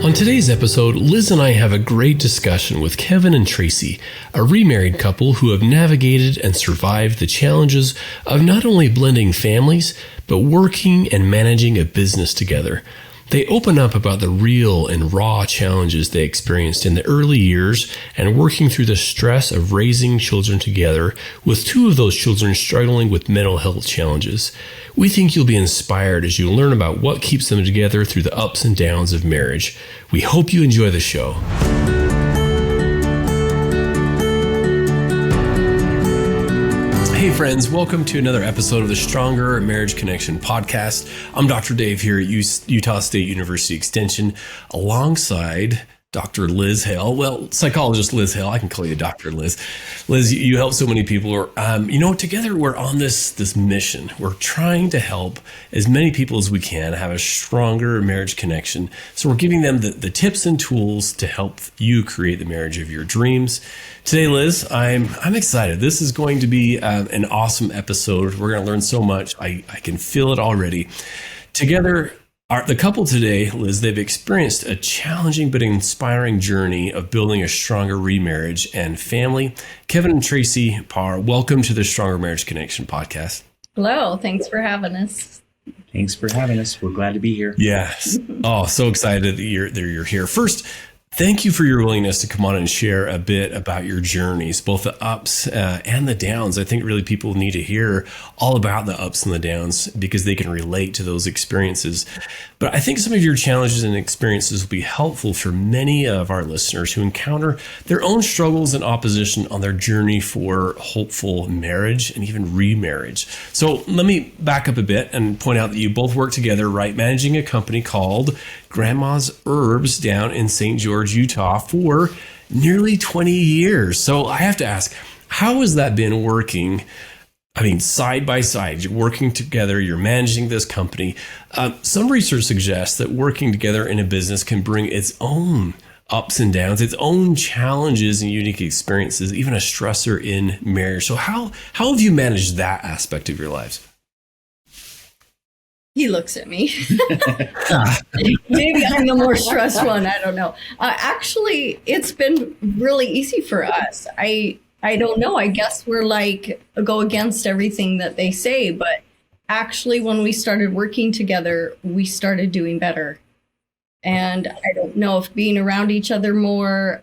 On today's episode, Liz and I have a great discussion with Kevin and Tracy, a remarried couple who have navigated and survived the challenges of not only blending families, but working and managing a business together. They open up about the real and raw challenges they experienced in the early years and working through the stress of raising children together, with two of those children struggling with mental health challenges. We think you'll be inspired as you learn about what keeps them together through the ups and downs of marriage. We hope you enjoy the show. Hey friends, welcome to another episode of the Stronger Marriage Connection podcast. I'm Dr. Dave here at Utah State University Extension alongside Dr. Liz Hale. Well, psychologist Liz Hale. I can call you Dr. Liz. Liz, you help so many people. Together we're on this mission. We're trying to help as many people as we can have a stronger marriage connection. So we're giving them the tips and tools to help you create the marriage of your dreams. Today, Liz, I'm excited. This is going to be an awesome episode. We're going to learn so much. I can feel it already. Together, the couple today, Liz, they've experienced a challenging but inspiring journey of building a stronger remarriage and family. Kevin and Tracy Parr, welcome to the Stronger Marriage Connection podcast. Hello. Thanks for having us. Thanks for having us. We're glad to be here. Yes. Oh, so excited that you're here. First, thank you for your willingness to come on and share a bit about your journeys, both the ups and the downs. I think really people need to hear all about the ups and the downs because they can relate to those experiences. But I think some of your challenges and experiences will be helpful for many of our listeners who encounter their own struggles and opposition on their journey for hopeful marriage and even remarriage. So let me back up a bit and point out that you both work together, right? Managing a company called Grandma's Herbs down in St. George, Utah for nearly 20 years. So I have to ask, how has that been working? I mean, side by side, you're working together, you're managing this company. Some research suggests that working together in a business can bring its own ups and downs, its own challenges and unique experiences, even a stressor in marriage. So how have you managed that aspect of your lives? He looks at me. Maybe I'm the more stressed one. I don't know. Actually, it's been really easy for us. I don't know. I guess we're go against everything that they say. But actually, when we started working together, we started doing better. And I don't know if being around each other more,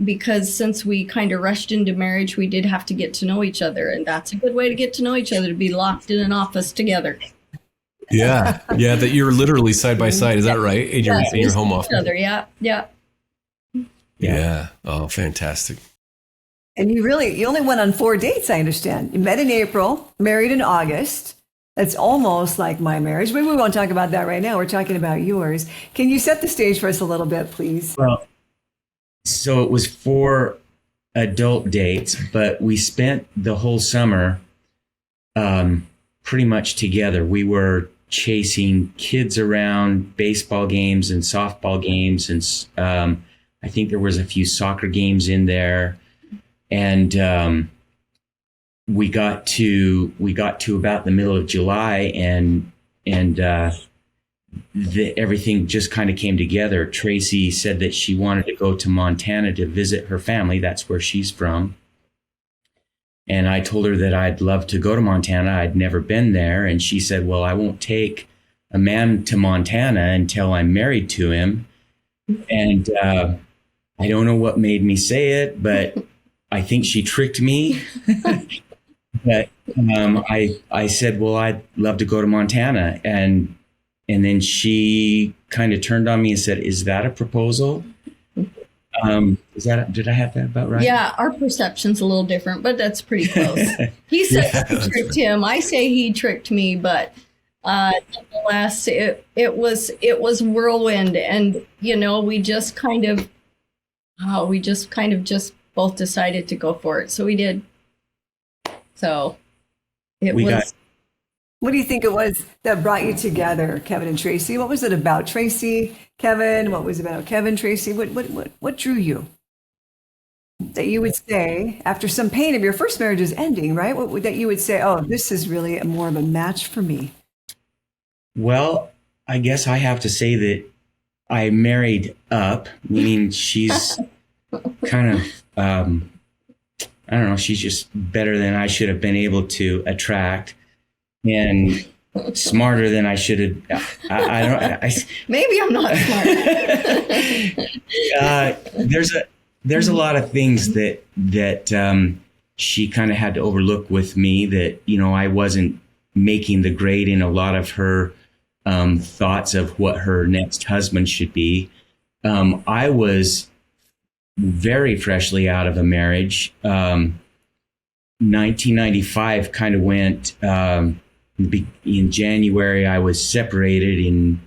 because since we kind of rushed into marriage, we did have to get to know each other. And that's a good way to get to know each other, to be locked in an office together. Yeah, that you're literally side by side. Is that right? In your home office. Other, yeah. Oh, fantastic. And you only went on 4 dates, I understand. You met in April, married in August. That's almost like my marriage. Maybe we won't talk about that right now. We're talking about yours. Can you set the stage for us a little bit, please? Well, so it was 4 adult dates, but we spent the whole summer pretty much together. We were chasing kids around baseball games and softball games, and I think there was a few soccer games in there. And we got to about the middle of July, and everything just kind of came together. Tracey said that she wanted to go to Montana to visit her family. That's where she's from. And I told her that I'd love to go to Montana. I'd never been there. And she said, well, I won't take a man to Montana until I'm married to him. And I don't know what made me say it, but I think she tricked me. But I said, well, I'd love to go to Montana. And then she kind of turned on me and said, is that a proposal? Did I have that about right? Yeah, our perception's a little different, but that's pretty close. He said he tricked him. I say he tricked me, but nonetheless, it was whirlwind, and we just kind of both decided to go for it. So we did. So it was. What do you think it was that brought you together, Kevin and Tracy? What was it about Tracy, Kevin? What was it about Kevin, Tracy? What drew you? That you would say, after some pain of your first marriage is ending, right? That you would say, oh, this is really more of a match for me. Well, I guess I have to say that I married up, meaning she's kind of, I don't know, she's just better than I should have been able to attract, and smarter than I should have. I don't. Maybe I'm not smart. There's a lot of things that she kind of had to overlook with me, that, you know, I wasn't making the grade in a lot of her thoughts of what her next husband should be. I was very freshly out of a marriage. 1995 kind of went, in January, I was separated. In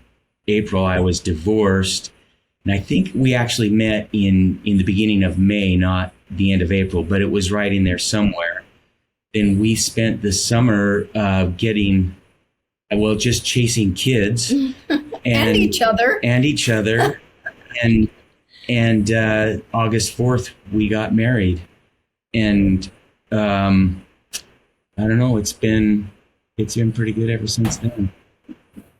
April, I was divorced. And I think we actually met in the beginning of May, not the end of April, but it was right in there somewhere. Then we spent the summer just chasing kids And each other. and August 4th we got married, and I don't know, it's been pretty good ever since then.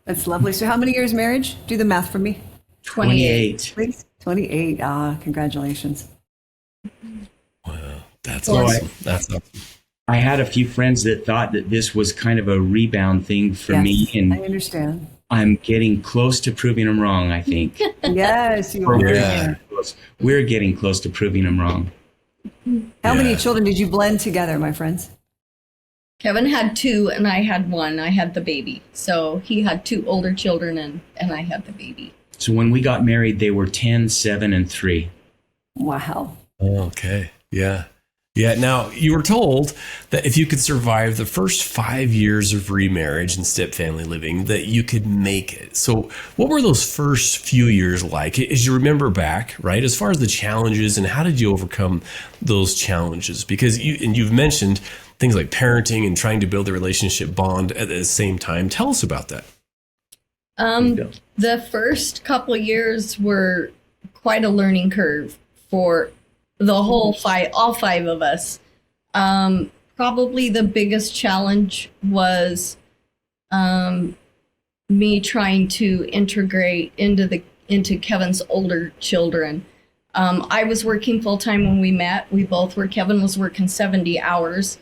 That's lovely. So how many years marriage? Do the math for me. 28. Please. 28. Congratulations. Wow, that's So awesome. That's awesome. I had a few friends that thought that this was kind of a rebound thing for me, and I understand. I'm getting close to proving them wrong, I think. Yes, you are. Yeah. We're getting close to proving them wrong. How many Yeah. children did you blend together, my friends? Kevin had 2 and I had 1. I had the baby. So he had 2 older children and I had the baby. So when we got married, they were 10, 7, and 3. Wow. Okay. Yeah. Yeah. Now, you were told that if you could survive the first 5 years of remarriage and step family living, that you could make it. So what were those first few years like, as you remember back, right? As far as the challenges, and how did you overcome those challenges? Because you've mentioned things like parenting and trying to build a relationship bond at the same time. Tell us about that. The first couple years were quite a learning curve for the whole all 5 of us. Probably the biggest challenge was me trying to integrate into Kevin's older children. I was working full time when we met. We both were. Kevin was working 70 hours.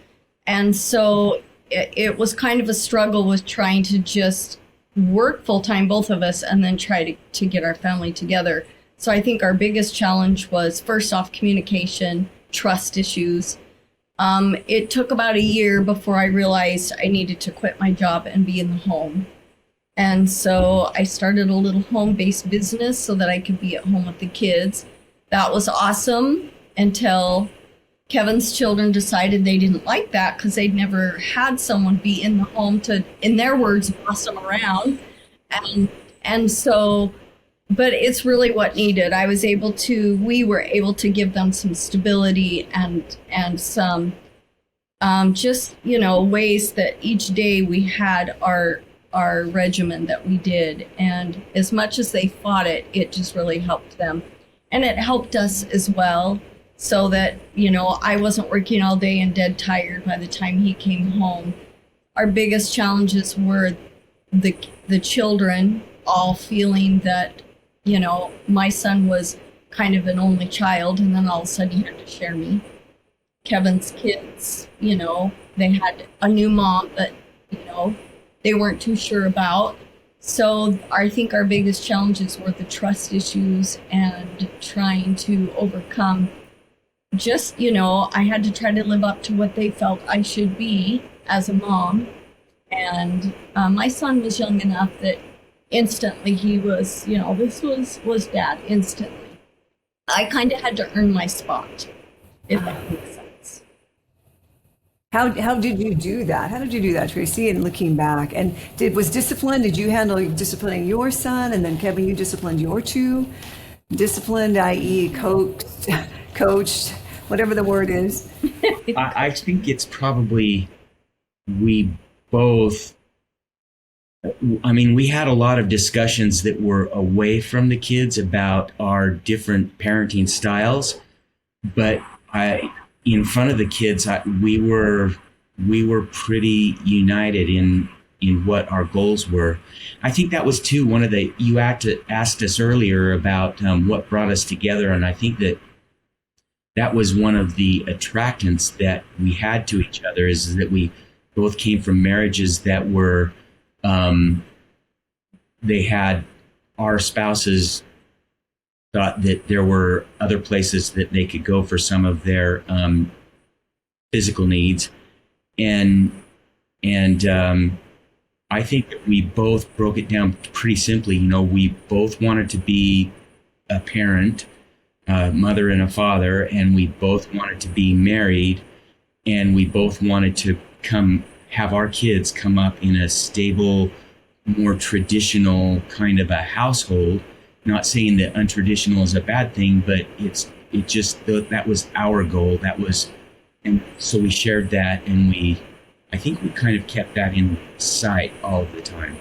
And so it was kind of a struggle with trying to just work full time, both of us, and then try to get our family together. So I think our biggest challenge was, first off, communication, trust issues. It took about a year before I realized I needed to quit my job and be in the home. And so I started a little home-based business so that I could be at home with the kids. That was awesome until Kevin's children decided they didn't like that because they'd never had someone be in the home to, in their words, boss them around. And so, but it's really what needed. We were able to give them some stability and some just, ways that each day we had our regimen that we did. And as much as they fought it, it just really helped them. And it helped us as well. So that, I wasn't working all day and dead tired by the time he came home. Our biggest challenges were the children all feeling that, my son was kind of an only child, and then all of a sudden he had to share me. Kevin's kids, they had a new mom that, they weren't too sure about. So I think our biggest challenges were the trust issues and trying to overcome just, I had to try to live up to what they felt I should be as a mom. And my son was young enough that instantly he was, this was dad instantly. I kind of had to earn my spot, if that makes sense. How did you do that? How did you do that, Tracy? And looking back, and was discipline? Did you handle disciplining your son, and then Kevin, you disciplined your 2? Disciplined, i.e., coached, whatever the word is. I think it's probably we both. I mean, we had a lot of discussions that were away from the kids about our different parenting styles, but in front of the kids, we were pretty united in in what our goals were. I think that was too one of the, you asked us earlier about what brought us together. And I think that was one of the attractants that we had to each other, is that we both came from marriages that were, they had, our spouses thought that there were other places that they could go for some of their physical needs. And I think that we both broke it down pretty simply. You know, we both wanted to be a parent, a mother and a father, and we both wanted to be married, and we both wanted to have our kids come up in a stable, more traditional kind of a household. Not saying that untraditional is a bad thing, but that was our goal. And so we shared that, and I think we kind of kept that in sight all the time.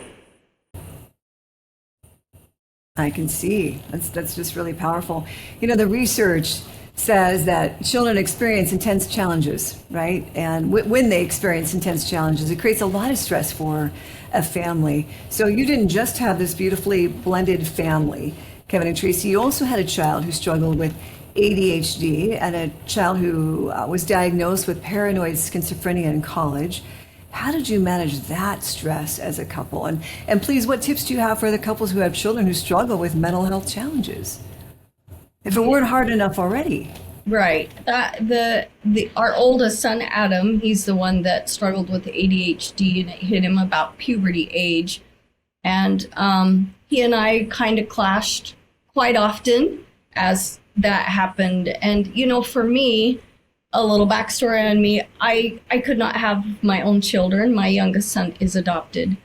I can see. That's just really powerful. You know, the research says that children experience intense challenges, right? And when they experience intense challenges, it creates a lot of stress for a family. So you didn't just have this beautifully blended family, Kevin and Tracy. You also had a child who struggled with ADHD and a child who was diagnosed with paranoid schizophrenia in college. How did you manage that stress as a couple? And please, what tips do you have for the couples who have children who struggle with mental health challenges? If it weren't hard enough already. Right. Our oldest son, Adam, he's the one that struggled with ADHD, and it hit him about puberty age. And he and I kind of clashed quite often as that happened. And, you know, for me, a little backstory on me, I could not have my own children. My youngest son is adopted.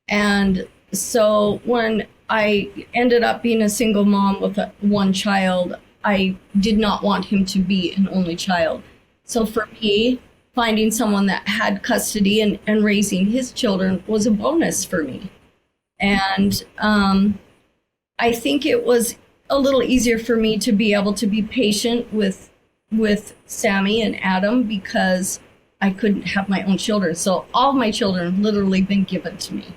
And so when I ended up being a single mom with one child, I did not want him to be an only child. So for me, finding someone that had custody and raising his children was a bonus for me. And I think it was a little easier for me to be able to be patient with Sammy and Adam because I couldn't have my own children. So all my children literally been given to me.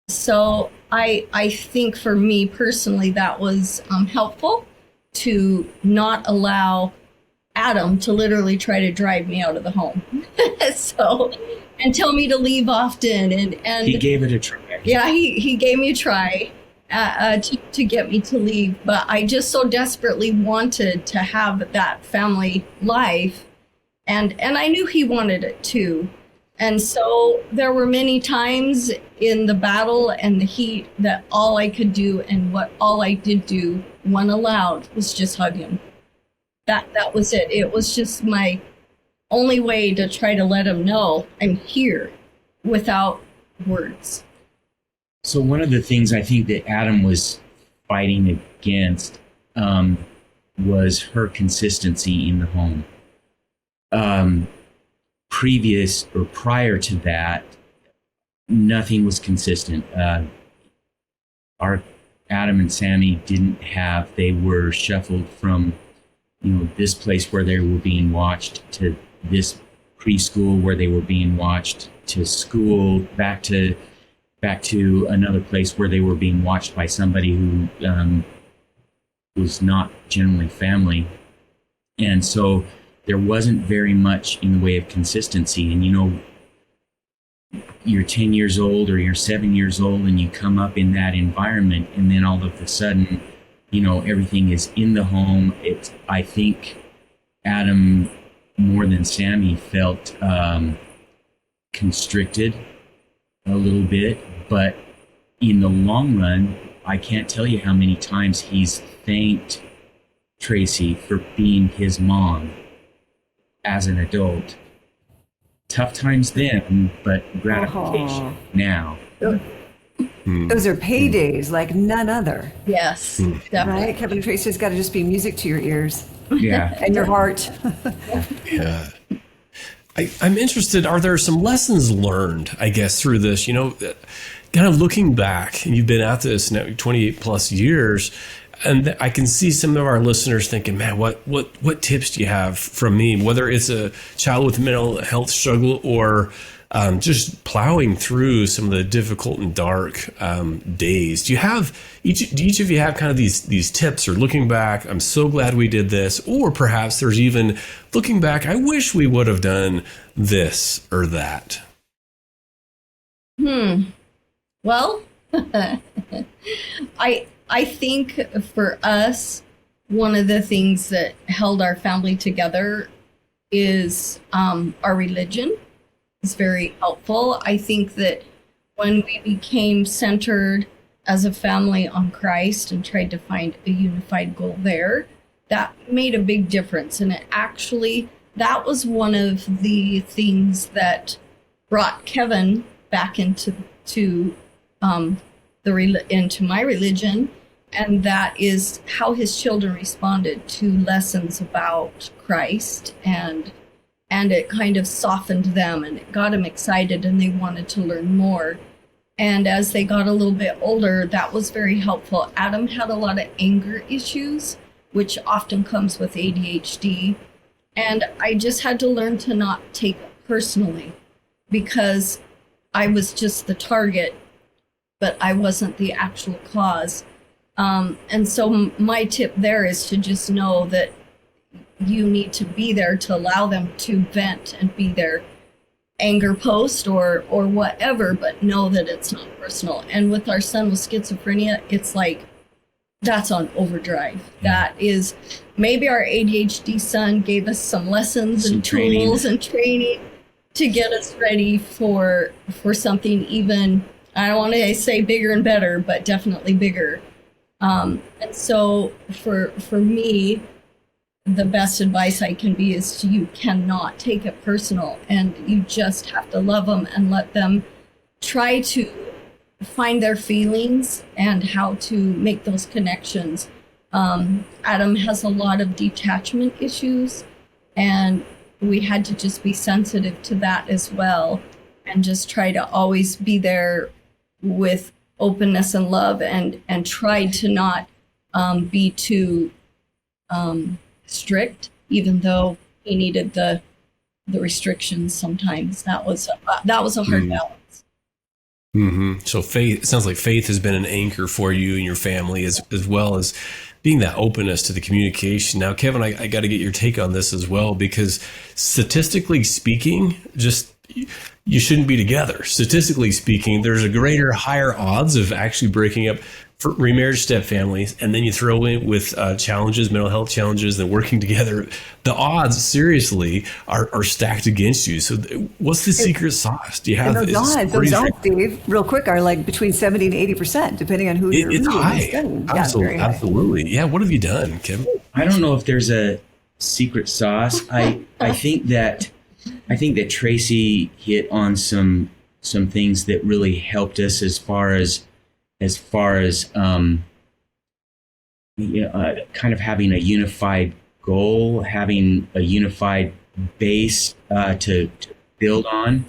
So I think for me personally, that was helpful to not allow Adam to literally try to drive me out of the home. And tell me to leave often. And he gave it a try. Yeah, he gave me a try to get me to leave. But I just so desperately wanted to have that family life. And I knew he wanted it too. And so there were many times in the battle and the heat that all I could do and all I did do when allowed was just hug him. That was it. It was just my only way to try to let him know I'm here without words. So one of the things I think that Adam was fighting against was her consistency in the home. Prior to that, nothing was consistent. Our Adam and Sammy they were shuffled from, this place where they were being watched to this preschool where they were being watched to school, back to another place where they were being watched by somebody who was not generally family. And so there wasn't very much in the way of consistency. And, you're 10 years old or you're 7 years old and you come up in that environment, and then all of a sudden, everything is in the home. I think Adam, more than Sammy, felt constricted a little bit. But in the long run, I can't tell you how many times he's thanked Tracy for being his mom as an adult. Tough times then, but gratification now. Those are paydays like none other. Yes, definitely. Right? Kevin and Tracy has got to just be music to your ears. Yeah. And your heart. Yeah. I'm interested, are there some lessons learned, I guess, through this? Kind of looking back, and you've been at this now 28 plus years, and I can see some of our listeners thinking, man, what tips do you have from me? Whether it's a child with mental health struggle or just plowing through some of the difficult and dark days. Do you have each of you have kind of these tips, or looking back, I'm so glad we did this, or perhaps there's even looking back, I wish we would have done this or that? Well, I think for us, one of the things that held our family together is our religion. Is very helpful. I think that when we became centered as a family on Christ and tried to find a unified goal there, that made a big difference. And that was one of the things that brought Kevin back into my religion, and that is how his children responded to lessons about Christ, and it kind of softened them, and it got them excited, and they wanted to learn more. And as they got a little bit older, that was very helpful. Adam had a lot of anger issues, which often comes with ADHD, and I just had to learn to not take it personally, because I was just the target, but I wasn't the actual cause. And so my tip there is to just know that you need to be there to allow them to vent and be their anger post or whatever, but know that it's not personal. And with our son with schizophrenia, it's like, that's on overdrive. That is, maybe our ADHD son gave us some lessons and tools and training to get us ready for something even, I don't want to say bigger and better, but definitely bigger. And so for me, the best advice I can be is you cannot take it personal, and you just have to love them and let them try to find their feelings and how to make those connections. Adam has a lot of detachment issues, and we had to just be sensitive to that as well, and just try to always be there with openness and love, and try to not be too strict, even though he needed the restrictions sometimes. That was a hard balance. Mm-hmm. So faith, it sounds like faith has been an anchor for you and your family, as well as being that openness to the communication. Now, Kevin, I got to get your take on this as well, because statistically speaking, you shouldn't be together. Statistically speaking, there's higher odds of actually breaking up for remarriage step families, and then you throw in with challenges, mental health challenges, and working together, the odds seriously are stacked against you. So what's the secret sauce? Do you have those odds, Dave, real quick, are like between 70 and 80%, depending on who you're It's high. studying. Absolutely. Yeah, Absolutely. Yeah. What have you done, Kevin? I don't know if there's a secret sauce. I think that Tracey hit on some things that really helped us as far as kind of having a unified goal, having a unified base to build on.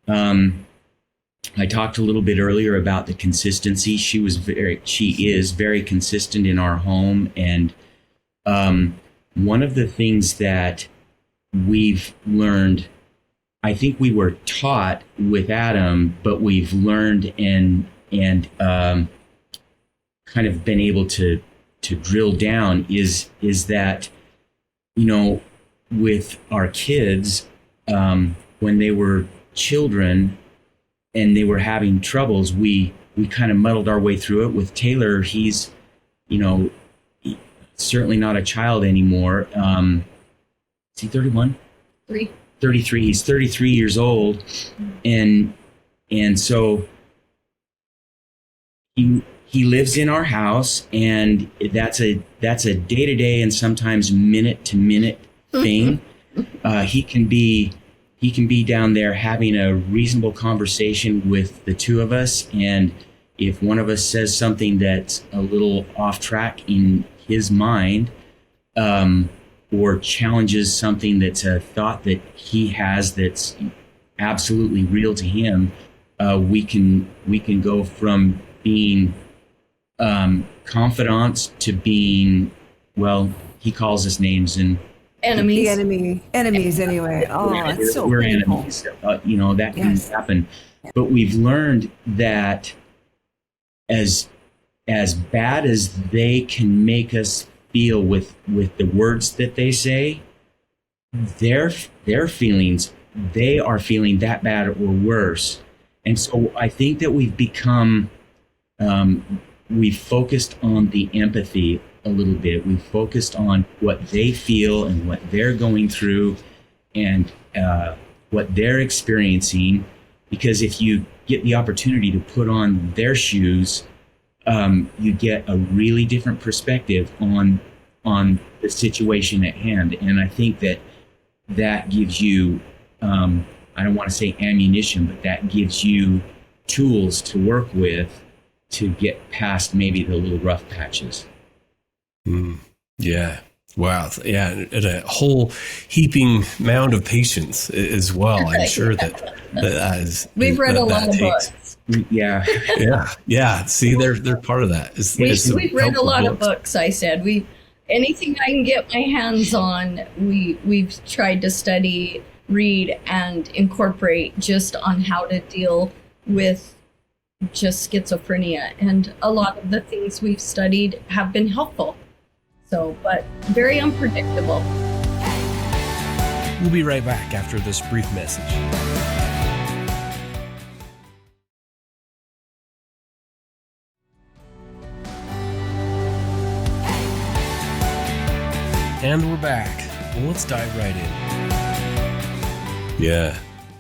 I talked a little bit earlier about the consistency. She is very consistent in our home, and one of the things that we've learned, I think we were taught with Adam, but we've learned and kind of been able to drill down is that, with our kids, when they were children and they were having troubles, we kind of muddled our way through it. With Taylor, he's, certainly not a child anymore. Is he 31? 33. He's 33 years old. And so he lives in our house, and that's a day-to-day and sometimes minute-to-minute thing. He can be down there having a reasonable conversation with the two of us, and if one of us says something that's a little off track in his mind, or challenges something that's a thought that he has that's absolutely real to him, we can go from being confidants to being, well, he calls us names and Enemies. Enemies anyway. Oh, that's so we're painful. enemies. That can happen. But we've learned that as bad as they can make us feel with the words that they say, their feelings, they are feeling that bad or worse. And so I think that we've become, we've focused on the empathy a little bit. We've focused on what they feel and what they're going through and what they're experiencing. Because if you get the opportunity to put on their shoes, you get a really different perspective on the situation at hand. And I think that gives you, I don't want to say ammunition, but that gives you tools to work with to get past maybe the little rough patches. Yeah. Wow. Yeah. And a whole heaping mound of patience as well. I'm sure we've read a lot of books. Yeah. Yeah. See, they're part of that. We've read a lot of books. I said anything I can get my hands on, we've tried to study, read, and incorporate just on how to deal with just schizophrenia. And a lot of the things we've studied have been helpful. So, but very unpredictable. We'll be right back after this brief message. And we're back. Well, let's dive right in. Yeah.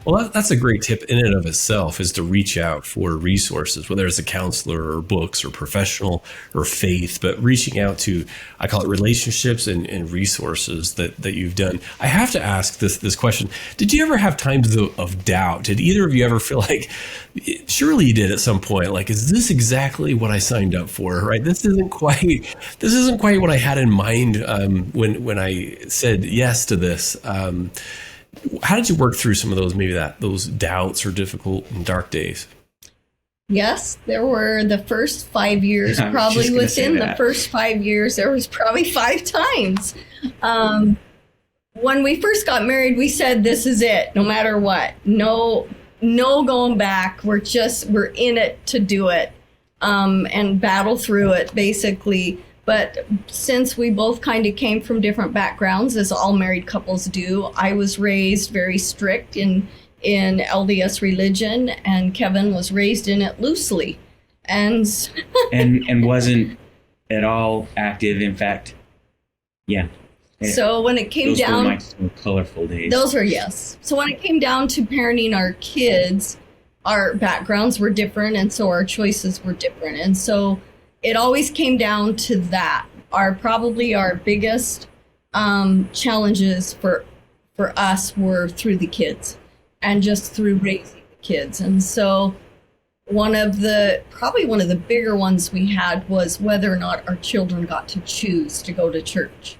Well, that's a great tip in and of itself, is to reach out for resources, whether it's a counselor or books or professional or faith, but reaching out to, I call it relationships and resources that you've done. I have to ask this question. Did you ever have times of doubt? Did either of you ever feel like, surely you did at some point, like, is this exactly what I signed up for, right? This isn't quite what I had in mind when I said yes to this. How did you work through some of those doubts or difficult and dark days? Yes, there were the first 5 years, probably within the first 5 years, there was probably 5 times. When we first got married, we said, this is it, no matter what. No going back. We're in it to do it and battle through it, basically. But since we both kind of came from different backgrounds, as all married couples do, I was raised very strict in LDS religion, and Kevin was raised in it loosely, and wasn't at all active. In fact, yeah. So when it came down, those were my colorful days. Those were, yes. So when it came down to parenting our kids, our backgrounds were different, and so our choices were different, and so it always came down to that. Probably our biggest challenges for us were through the kids and just through raising the kids. And so one of the bigger ones we had was whether or not our children got to choose to go to church.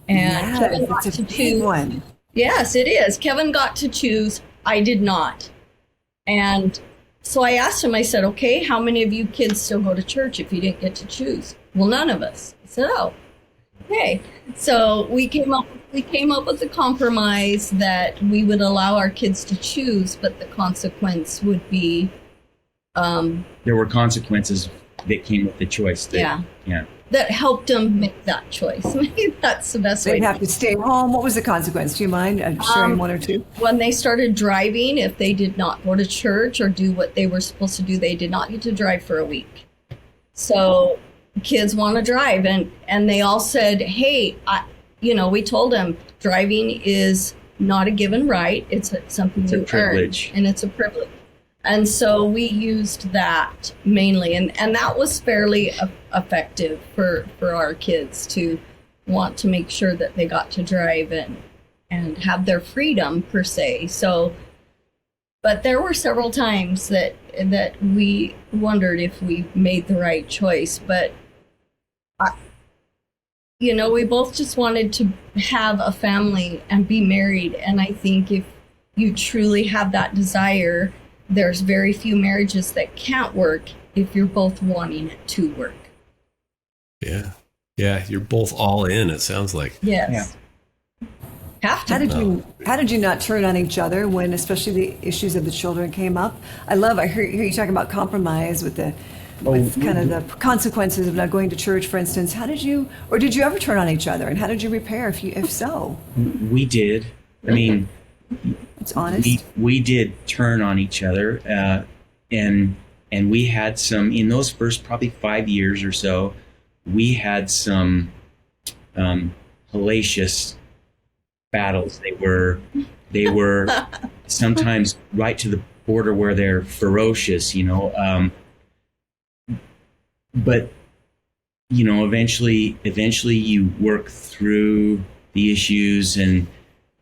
And Kevin got to choose. One. Yes, it is. Kevin got to choose. I did not. And so I asked him, I said, okay, how many of you kids still go to church if you didn't get to choose? Well, none of us. I said, oh, okay. So we came up with a compromise that we would allow our kids to choose, but the consequence would be... there were consequences that came with the choice. That helped them make that choice. Maybe that's the best way. They'd have to stay home. What was the consequence? Do you mind sharing one or two? When they started driving, if they did not go to church or do what they were supposed to do, they did not get to drive for a week. So kids want to drive. And they all said, hey, we told them driving is not a given right. It's something you earn, and it's a privilege. And so we used that mainly, and that was fairly effective for our kids to want to make sure that they got to drive and have their freedom per se. So, but there were several times that we wondered if we made the right choice. But we both just wanted to have a family and be married, and I think if you truly have that desire, there's very few marriages that can't work if you're both wanting it to work. Yeah. Yeah. You're both all in, it sounds like. Yes. Have to. How did you not turn on each other when, especially the issues of the children came up? I hear you talking about compromise with kind of the consequences of not going to church, for instance. Did you ever turn on each other, and how did you repair if so? We did. I mean, it's honest. We did turn on each other, and we had some, in those first probably 5 years or so, we had some hellacious battles. They were sometimes right to the border where they're ferocious, but eventually you work through the issues and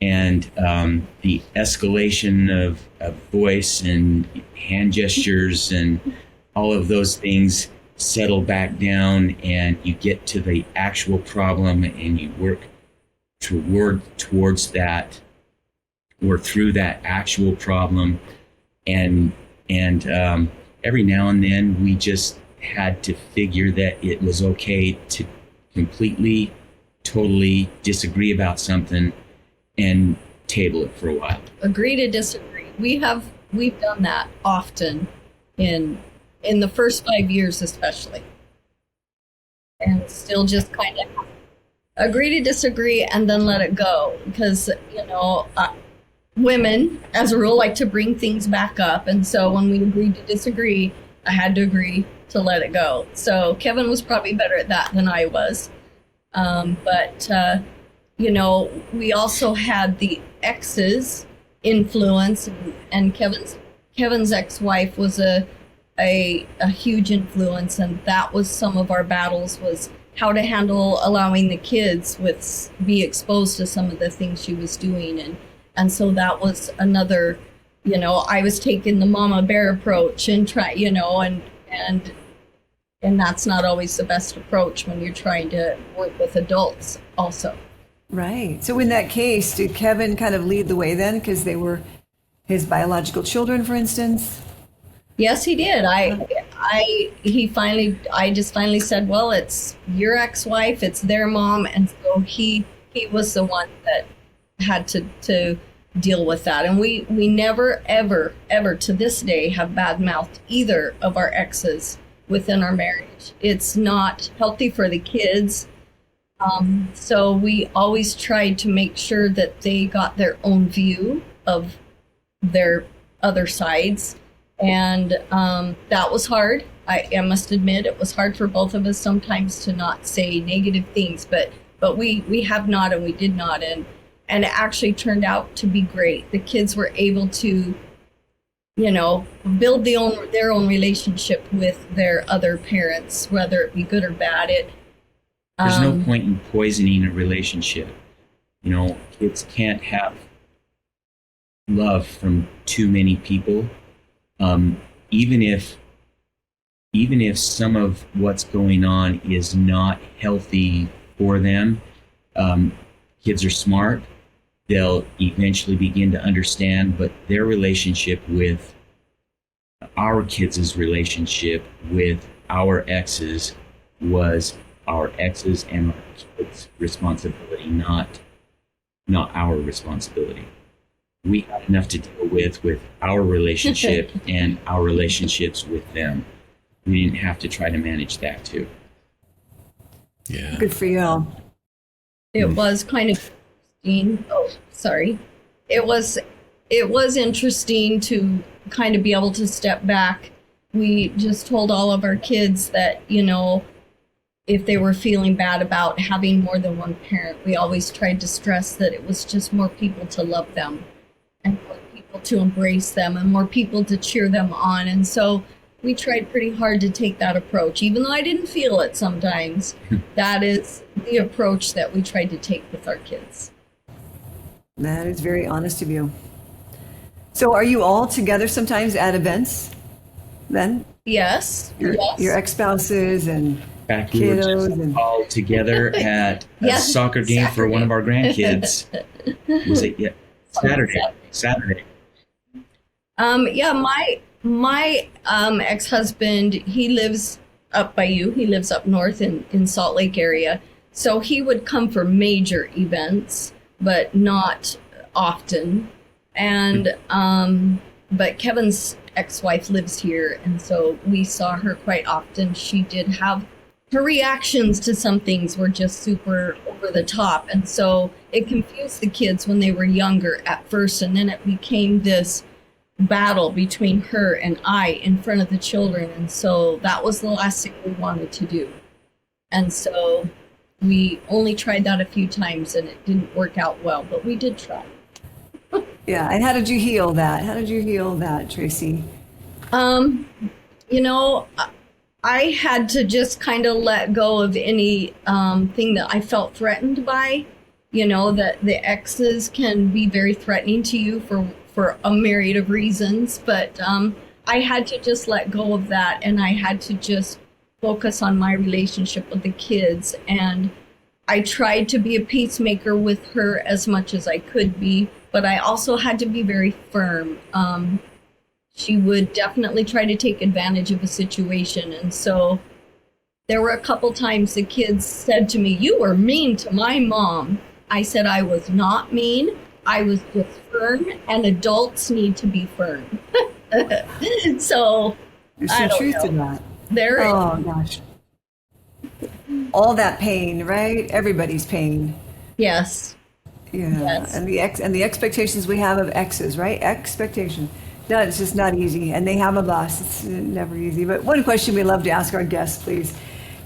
the escalation of voice and hand gestures and all of those things settle back down, and you get to the actual problem and you work towards that or through that actual problem. And every now and then we just had to figure that it was okay to completely, totally disagree about something and table it for a while. Agree to disagree. We've done that often in the first 5 years especially. And still just kind of agree to disagree and then let it go, because women as a rule like to bring things back up, and so when we agreed to disagree, I had to agree to let it go. So Kevin was probably better at that than I was, but we also had the exes influence, and Kevin's ex-wife was a huge influence, and that was some of our battles, was how to handle allowing the kids be exposed to some of the things she was doing. And so that was another, I was taking the mama bear approach and and that's not always the best approach when you're trying to work with adults also. Right. So in that case, did Kevin kind of lead the way then, because they were his biological children, for instance? Yes, he did. I just finally said, well, it's your ex-wife, it's their mom, and so he was the one that had to deal with that. And we never, ever, ever to this day have badmouthed either of our exes within our marriage. It's not healthy for the kids. So we always tried to make sure that they got their own view of their other sides. And that was hard. I must admit, it was hard for both of us sometimes to not say negative things, but we have not, and we did not. And it actually turned out to be great. The kids were able to, build their own relationship with their other parents, whether it be good or bad. There's no point in poisoning a relationship. Kids can't have love from too many people. Even if some of what's going on is not healthy for them, kids are smart. They'll eventually begin to understand, but their relationship with our kids' relationship with our exes was our exes and our kids' responsibility, not our responsibility. We had enough to deal with our relationship and our relationships with them. We didn't have to try to manage that too. Yeah. Good for you. It was kind of interesting. Oh, sorry. It was interesting to kind of be able to step back. We just told all of our kids that, if they were feeling bad about having more than one parent, we always tried to stress that it was just more people to love them and more people to embrace them and more people to cheer them on. And so we tried pretty hard to take that approach, even though I didn't feel it sometimes. That is the approach that we tried to take with our kids. That is very honest of you. So are you all together sometimes at events then? Yes. Your ex-spouses and fact, we were just all together at a soccer game for one of our grandkids. Was it Saturday? My ex-husband, he lives up by you. He lives up north in Salt Lake area. So he would come for major events but not often. And but Kevin's ex-wife lives here, and so we saw her quite often. She did have her reactions to some things were just super over the top, and so it confused the kids when they were younger at first, and then it became this battle between her and I in front of the children, and so that was the last thing we wanted to do. And so we only tried that a few times, and it didn't work out well, but we did try. Yeah. And how did you heal that? How did you heal that, Tracy? You know, I had to just kind of let go of any thing that I felt threatened by. You know, that the exes can be very threatening to you for a myriad of reasons, but I had to just let go of that, and I had to just focus on my relationship with the kids. And I tried to be a peacemaker with her as much as I could be, but I also had to be very firm. She would definitely try to take advantage of a situation. And so there were a couple times the kids said to me, "You were mean to my mom." I said I was not mean. I was just firm, and adults need to be firm. So There's I some don't truth know. to that. There is. Oh, gosh. All that pain, right? Everybody's pain. Yes. Yeah. Yes. And the expectations we have of exes, right? Expectation. No, it's just not easy. And they have of us. It's never easy. But one question we love to ask our guests, please,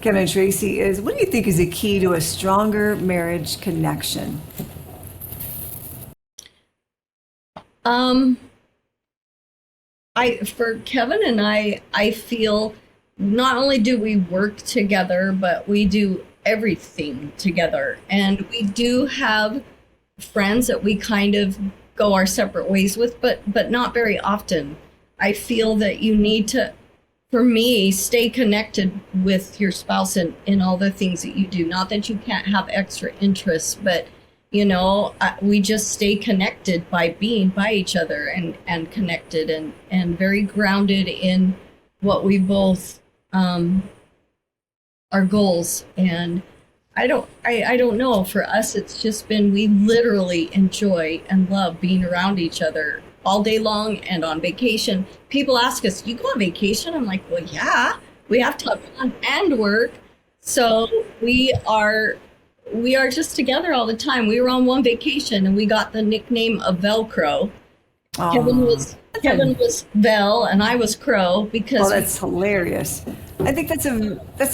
Kevin and Tracy, is what do you think is the key to a stronger marriage connection? For Kevin and I feel not only do we work together, but we do everything together. And we do have friends that we kind of go our separate ways with, but not very often. I feel that you need to, for me, stay connected with your spouse in all the things that you do. Not that you can't have extra interests, but you know, we just stay connected by being by each other and connected and very grounded in what we both our goals. And I don't know, for us it's just been, we literally enjoy and love being around each other all day long and on vacation. People ask us, "You go on vacation?" I'm like, well, yeah, we have to have fun and work. So we are just together all the time. We were on one vacation and we got the nickname of Velcro. Oh, Kevin was Vel and I was Crow because that's hilarious. I think that's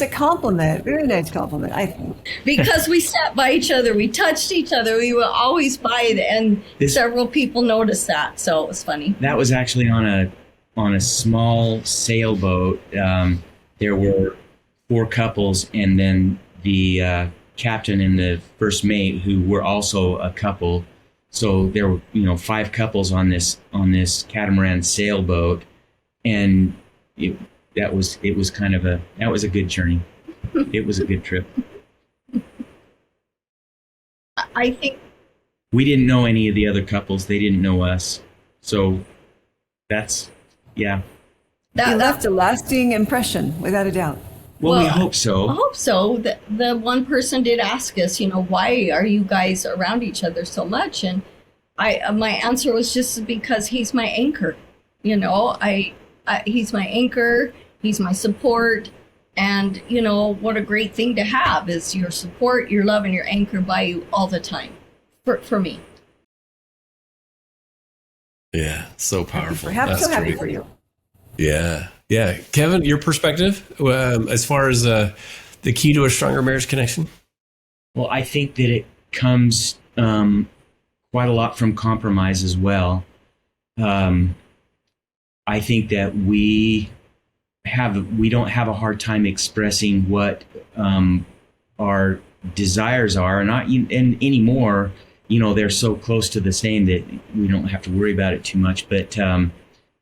a compliment. Very nice compliment, I think. because we sat by each other, we touched each other, we were always by it, and several people noticed that, so it was funny. That was actually on a small sailboat. There were 4 couples, and then the captain and the first mate, who were also a couple. So there were 5 couples on this catamaran sailboat, and it was a good journey. It was a good trip. I think we didn't know any of the other couples. They didn't know us. So that's, yeah. That left a lasting impression, without a doubt. Well, we hope so. I hope so. The one person did ask us, why are you guys around each other so much? And my answer was just because he's my anchor. He's my anchor. He's my support. And, what a great thing to have is your support, your love, and your anchor by you all the time for me. Yeah, so powerful. Happy for you. Yeah. Yeah. Kevin, your perspective as far as the key to a stronger marriage connection? Well, I think that it comes quite a lot from compromise as well. I think that we don't have a hard time expressing what our desires are, not anymore. They're so close to the same that we don't have to worry about it too much. But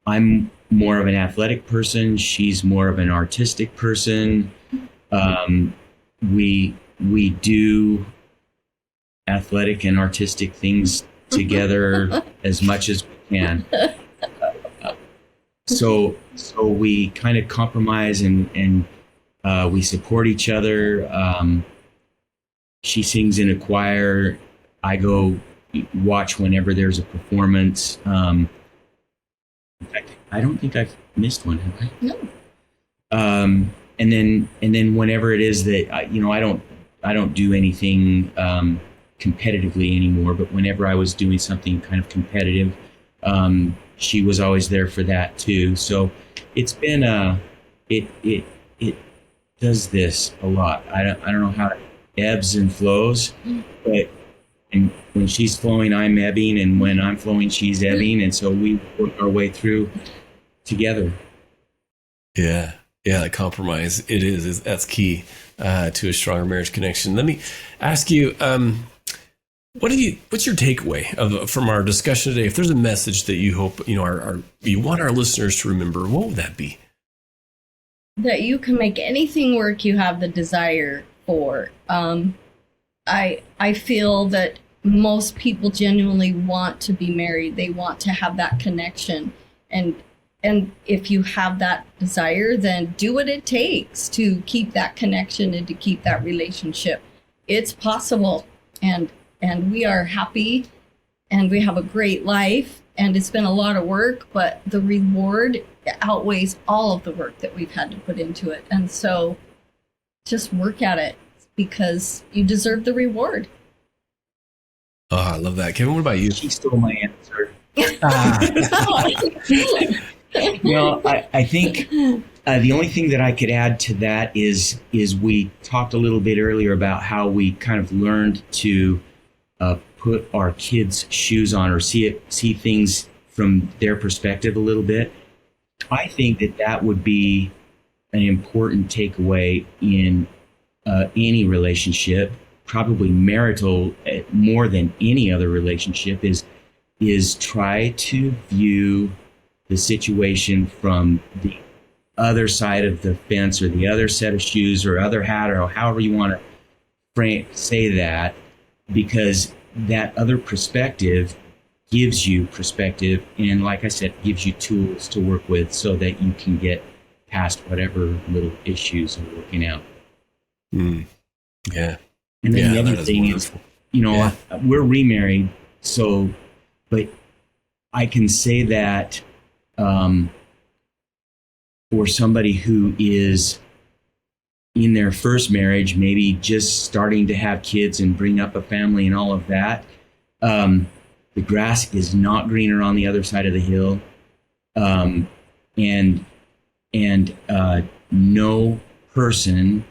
I'm more of an athletic person. She's more of an artistic person. We do athletic and artistic things together as much as we can. So we kind of compromise and we support each other. She sings in a choir. I go watch whenever there's a performance. In fact, I don't think I've missed one, have I? No. And then whenever it is that I don't do anything competitively anymore, but whenever I was doing something kind of competitive, she was always there for that too. So it's been it does this a lot. I don't know how it ebbs and flows, but and when she's flowing, I'm ebbing, and when I'm flowing, she's ebbing, and so we work our way through together. Yeah. Yeah, that compromise, that's key to a stronger marriage connection. Let me ask you, what's your takeaway from our discussion today? If there's a message that you hope, you want our listeners to remember, what would that be? That you can make anything work you have the desire for. I feel that most people genuinely want to be married. They want to have that connection. And if you have that desire, then do what it takes to keep that connection and to keep that relationship. It's possible. And we are happy and we have a great life, and it's been a lot of work, but the reward outweighs all of the work that we've had to put into it. And so just work at it because you deserve the reward. Oh, I love that. Kevin, what about you? She stole my answer. I think the only thing that I could add to that is we talked a little bit earlier about how we kind of learned to put our kids' shoes on or see things from their perspective a little bit. I think that would be an important takeaway in any relationship, probably marital more than any other relationship, is try to view the situation from the other side of the fence, or the other set of shoes, or other hat, or however you want to say that, because that other perspective gives you perspective, and like I said, gives you tools to work with so that you can get past whatever little issues are working out. Yeah. And then the other thing is, we're remarried, so, but I can say that for somebody who is in their first marriage, maybe just starting to have kids and bring up a family and all of that, the grass is not greener on the other side of the hill. And no person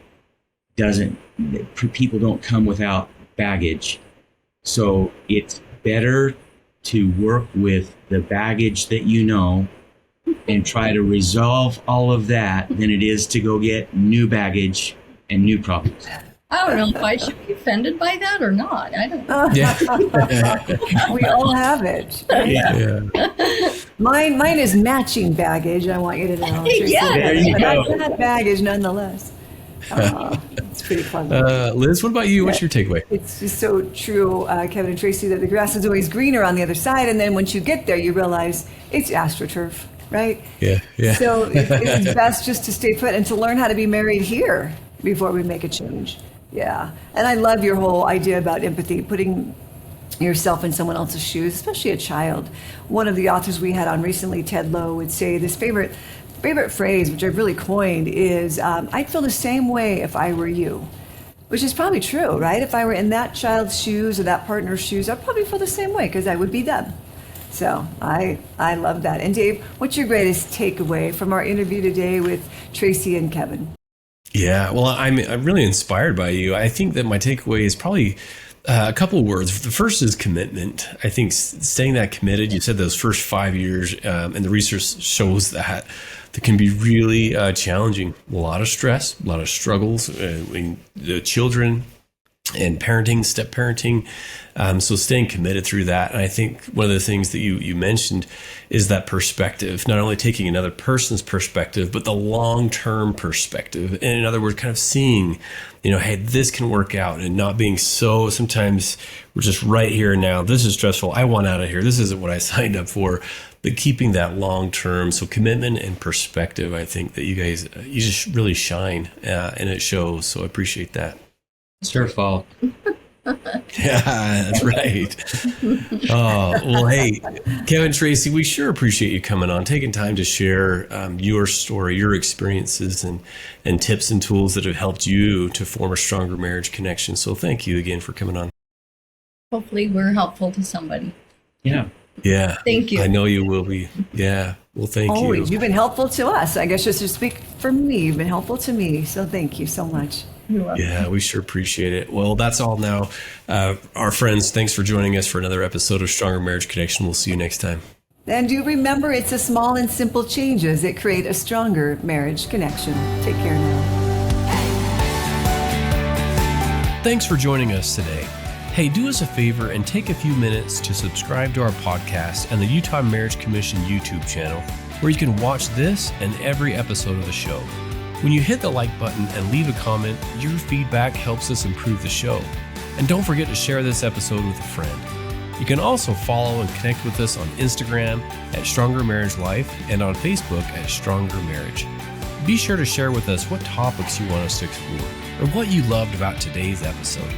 people don't come without baggage. So it's better to work with the baggage that and try to resolve all of that than it is to go get new baggage and new problems. I don't know if I should be offended by that or not. I don't know. Yeah. We all have it. Yeah. Mine is matching baggage, I want you to know. Yeah. There you But go. I got baggage nonetheless. It's pretty fun. Liz, what about you? What's your takeaway? It's just so true, Kevin and Tracy, that the grass is always greener on the other side. And then once you get there, you realize it's AstroTurf, right? Yeah. So it's best just to stay put and to learn how to be married here before we make a change. Yeah. And I love your whole idea about empathy, putting yourself in someone else's shoes, especially a child. One of the authors we had on recently, Ted Lowe, would say this favorite phrase, which I've really coined, is I'd feel the same way if I were you, which is probably true, right? If I were in that child's shoes or that partner's shoes, I'd probably feel the same way because I would be them. So I love that. And Dave, what's your greatest takeaway from our interview today with Tracy and Kevin? Yeah, well, I'm really inspired by you. I think that my takeaway is probably a couple of words. The first is commitment. I think staying that committed, you said those first 5 years, and the research shows that can be really challenging. A lot of stress, a lot of struggles in the children and parenting, step parenting. So staying committed through that. And I think one of the things that you mentioned is that perspective, not only taking another person's perspective, but the long-term perspective. And in other words, kind of seeing, hey, this can work out, and not being so, sometimes we're just right here and now. This is stressful. I want out of here. This isn't what I signed up for. But keeping that long-term, so commitment and perspective, I think that you guys, you just really shine, and it shows. So I appreciate that. It's her fault. Yeah, that's right. Oh, well, hey, Kevin, Tracy, we sure appreciate you coming on, taking time to share your story, your experiences, and tips and tools that have helped you to form a stronger marriage connection. So thank you again for coming on. Hopefully we're helpful to somebody. Yeah. Yeah. Thank you. I know you will be. Yeah. Well, thank Always. you. You've been helpful to us. I guess just to speak for me, you've been helpful to me. So thank you so much. You're welcome. Yeah, we sure appreciate it. Well, that's all now. Our friends, thanks for joining us for another episode of Stronger Marriage Connection. We'll see you next time. And do remember, it's the small and simple changes that create a stronger marriage connection. Take care now. Thanks for joining us today. Hey, do us a favor and take a few minutes to subscribe to our podcast and the Utah Marriage Commission YouTube channel, where you can watch this and every episode of the show. When you hit the like button and leave a comment, your feedback helps us improve the show. And don't forget to share this episode with a friend. You can also follow and connect with us on Instagram at Stronger Marriage Life and on Facebook at Stronger Marriage. Be sure to share with us what topics you want us to explore or what you loved about today's episode.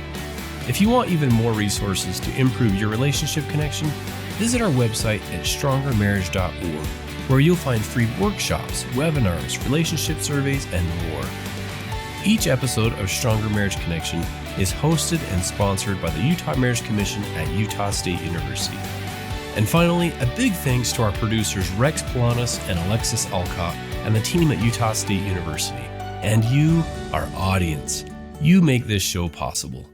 If you want even more resources to improve your relationship connection, visit our website at strongermarriage.org, where you'll find free workshops, webinars, relationship surveys, and more. Each episode of Stronger Marriage Connection is hosted and sponsored by the Utah Marriage Commission at Utah State University. And finally, a big thanks to our producers Rex Polanis and Alexis Alcott and the team at Utah State University. And you, our audience, you make this show possible.